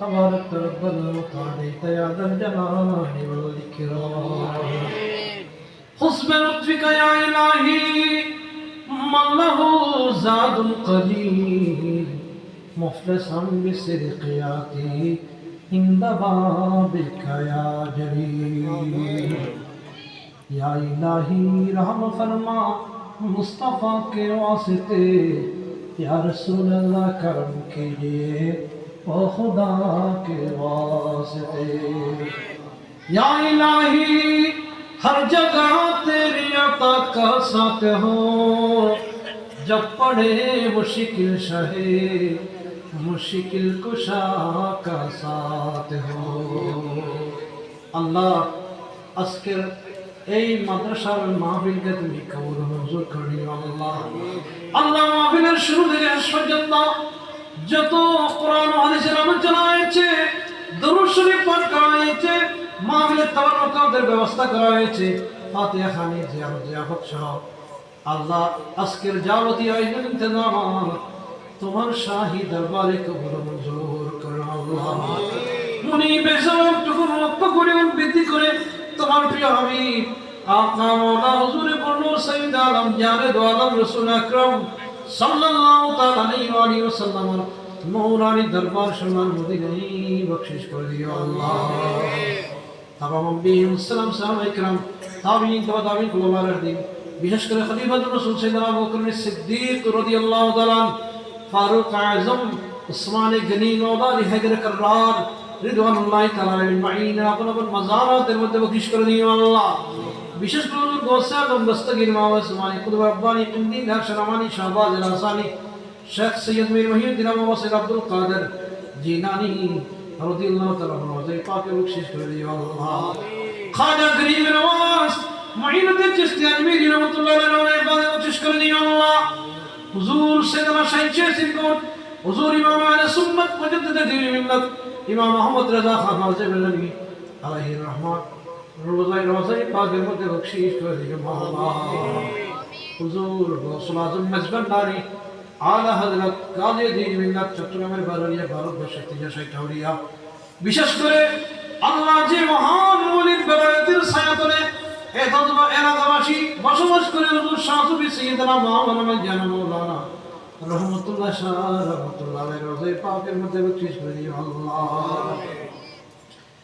تبارك ربنا وتعاليت يا ذا الجلال والإكرام خذ بلطفك يا إلهي من له زاد قليل مفلسا بصدقياته عند بابك يا جليل या इलाही रहम फरमा मुस्तफ़ा के वास्ते या रसूल अल्लाह करम कीजिए ओ खुदा के वास्ते या इलाही हर जगह तेरी अता का साथ हो जब पड़े मुश्किल शहे मुश्किल कुशा का साथ हो अल्लाह अस्कर এই মাদ্রাসার মাহফিলকে তুমি কবুল মঞ্জুর করে আল্লাহ আল্লাহ মাহফিলের শুরু থেকে শেষ পর্যন্ত যত কোরআন ও হাদিসের আলোচনা হয়েছে দরুদ শরীফ পাঠ করা হয়েছে মাহফিলের তাবারুকাতের ব্যবস্থা করা হয়েছে ফাতিহা খানি জিয়ারত সহ আল্লাহ আজকের যাবতীয় আয়োজন ইন্তজাম তোমার শাহী দরবারে কবুল মঞ্জুর করে আল্লাহ মুনি বেসব টুকুর লক্ষ্য করে বৃদ্ধি করে তোমার প্রিয় হাবিব আকা মাওলা হুজুরে পূর্ণ সৈয়দ আলম জানে দো আলম রাসূল আকরাম সাল্লাল্লাহু তাআলা আলাইহি ওয়া সাল্লাম নূরানি দরবার সম্মান মদিনায় বখশিশ করে দিও আল্লাহ তামাম বিহিম সালাম সাহাবা ইকরাম তাবিঈন তাবিঈন কুলামার দিন বিশেষ করে খলিফাতুর রাসূল সাইয়েদনা আবু বকর সিদ্দিক রাদিয়াল্লাহু তাআলা ফারুক আযম উসমান গনি নওদারি হায়দার কাররার রিদওয়ানুল্লাহি তাআলা আলাইহিম আপন আপন মাজারাতের মধ্যে বখশিশ করে দিও আল্লাহ বিশেষ করে হুজুর গোসা এবং দস্তগীর মাওয়া সুমানি কুতুব রব্বানি ইন্দি দারশনামানি শাহবাজ আল-হাসানি শেখ সৈয়দ মীর মহিউদ্দিন ওয়াসির আব্দুল কাদের জিলানী রাদিয়াল্লাহু তাআলা ওয়াজাই পাকে বখশিশ করে দিও আল্লাহ খাজা গরিব নওয়াজ মুঈনুদ্দিন চিশতি আজমিরি রাহমাতুল্লাহি আলাইহি পাকে বখশিশ করে দিও আল্লাহ হুজুর সাইয়েদনা শাইখ সিরকোট হুজুর ইমাম আহলে সুন্নাত মুজাদ্দিদ দ্বীন মিল্লাত ইমাম আহমদ রাজা খান আল-জালালি আলাইহি রহমাত রোজাই পাকের মধ্যে বখশিশ করে দিও আল্লাহ হুজুর গৌসুল আজম মেজবান্ডারি আলা হযরত কাজী দ্বীন মিল্লাত চট্টগ্রামের বারুলিয়া ভারতবর্ষের 63 আউলিয়া বিশেষ করে আল্লাহ যে মহান ওলির বেলায়েতের ছায়াতলে এলাকাবাসী বসবাস করে হুজুর শাহসুফি সাইয়েদনা মাওলানা জানা মাওলানা রহমতুল্লাহ শাহ রহমতুল্লাহ আলাইহি রোজাই পাকের মধ্যে বখশিশ করে দিও আল্লাহ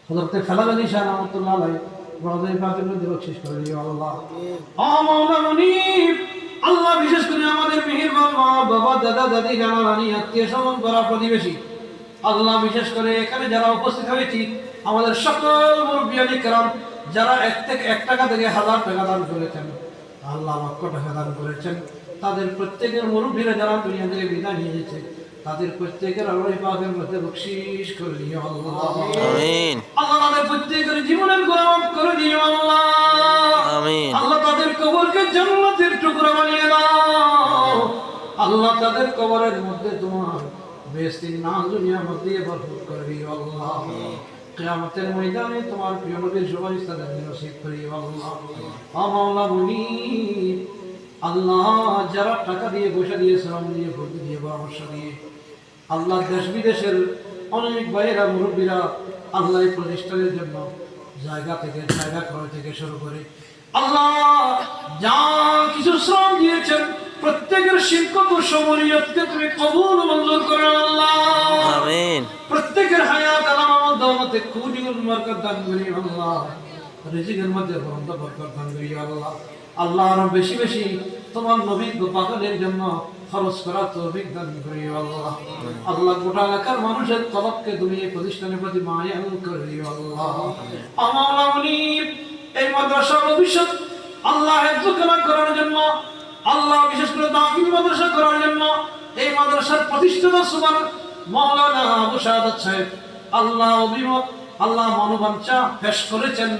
হযরত ফেলাল আলী শাহ রহমতুল্লাহ আলাইহি রোজাই পাকের মধ্যে বখশিশ করে দিও আল্লাহ ও মাওলানা মুনিব আল্লাহ বিশেষ করে আমাদের মেহেরবান মা বাবা দাদা দাদি নানা নানি আত্মীয় স্বজন পাড়া প্রতিবেশী আল্লাহ বিশেষ করে এখানে যারা উপস্থিত হয়েছি আমাদের সকল মুরব্বিয়ানি کرام যারা 1 টাকা থেকে 1000 টাকা দান করেছেন আল্লাহ লক্ষ টাকা দান করেছেন তাদের প্রত্যেকের মুরব্বিরা যারা দুনিয়া থেকে বিদায় নিয়ে গেছে তাদের প্রত্যেকের আল্লাহ পাকের মধ্যে বখশিশ করে দিও আল্লাহ আমিন আল্লাহ তাদের প্রত্যেকের জীবনের গুনাহ মাফ করে দিও আল্লাহ আমিন আল্লাহ তাদের কবরকে জান্নাতের টুকরা বানিয়ে দাও আল্লাহ তাদের কবরের মধ্যে তোমার বেহেশতের নাজ নিয়ামত দিয়ে ভরপুর করে দিও আল্লাহ কিয়ামতের ময়দানে তোমার প্রিয় নবীর সুপারিশ তাদের নসিব করিও আল্লাহ ও মাওলা মুনিব আল্লাহ যারা টাকা দিয়ে পয়সা দিয়ে শ্রম দিয়ে বুদ্ধি দিয়ে পরামর্শ দিয়ে আল্লাহ দেশ বিদেশের অনেক ভাইয়েরা মুরব্বীরা আল্লাহ এই প্রতিষ্ঠানের জন্য জায়গা ক্রয় থেকে শুরু করে আল্লাহ যা কিছু শ্রম দিয়েছেন প্রত্যেকের শিক্ষক ও শমরিয়তকে তুমি কবুল মঞ্জুর করো আল্লাহ আমিন প্রত্যেকের হায়াত আলামত দাওয়াতে কুদিউল বরকত দান করি আল্লাহ রিজিকের মধ্যে বরকত দান করি আল্লাহ আল্লাহ আরো বেশি বেশি তোমার নবী পাকের জন্য খরচ করার তৌফিক দান করি আল্লাহ আল্লাহ গোটা এলাকার মানুষের তলবকে তুমি এই প্রতিষ্ঠানের প্রতি মায়া করি আল্লাহ আল্লাহ মুনিব এই মাদ্রাসার ভবিষ্যৎ আল্লাহ হেফজুল্লাহ করার জন্য আল্লাহ বিশেষ করে দাখিল মাদ্রাসা করার জন্য এই মাদ্রাসার প্রতিষ্ঠাতা সুবহান মাওলানা আবু শাহাদাত সাহেব আল্লাহ অভিমত আল্লাহ মনোবাঞ্ছা পেশ করেছেন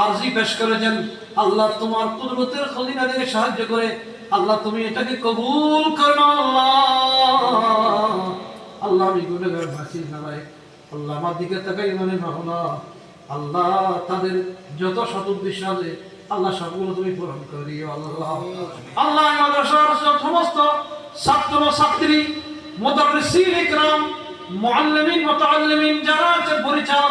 আরজি পেশ করেছেন আল্লাহ তোমার কুদরতের খজিনা দিয়ে সাহায্য করে আল্লাহ তুমি এটাকে কবুল করো আল্লাহ আল্লাহ আমি গুনাহগার মাসির নামায় আল্লাহ আমার দিকে তাকাই মানে মাওলা আল্লাহ তাদের যত সদুদ্দেশ্য আছে আল্লাহ সবগুলো তুমি পূরণ করে দিও আল্লাহ আল্লাহ মাদ্রাসার সমস্ত ছাত্র ছাত্রী মুদাররিসিন ইকরাম মুআল্লিমিন মুতাআল্লিমিন যারা আছে পরিচালক